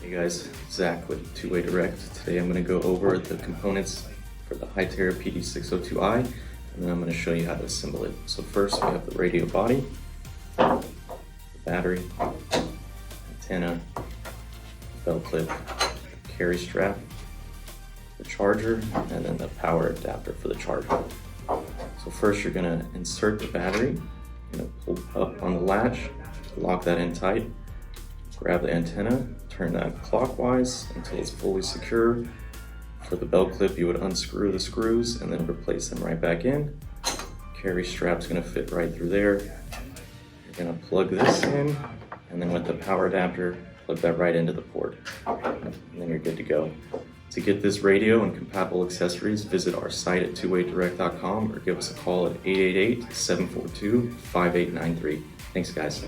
Hey guys, Zach with Two-Way Direct. Today I'm going to go over the components for the Hytera PD602i, and then I'm going to show you how to assemble it. So first we have the radio body, the battery, antenna, belt clip, carry strap, the charger, and then the power adapter for the charger. So first you're going to insert the battery, you're going to pull up on the latch, lock that in tight, grab the antenna, turn that clockwise until it's fully secure. For the belt clip, you would unscrew the screws and then replace them right back in. Carry strap's gonna fit right through there. You're gonna plug this in, and then with the power adapter, plug that right into the port. And then you're good to go. To get this radio and compatible accessories, visit our site at twowaydirect.com or give us a call at 888-742-5893. Thanks guys.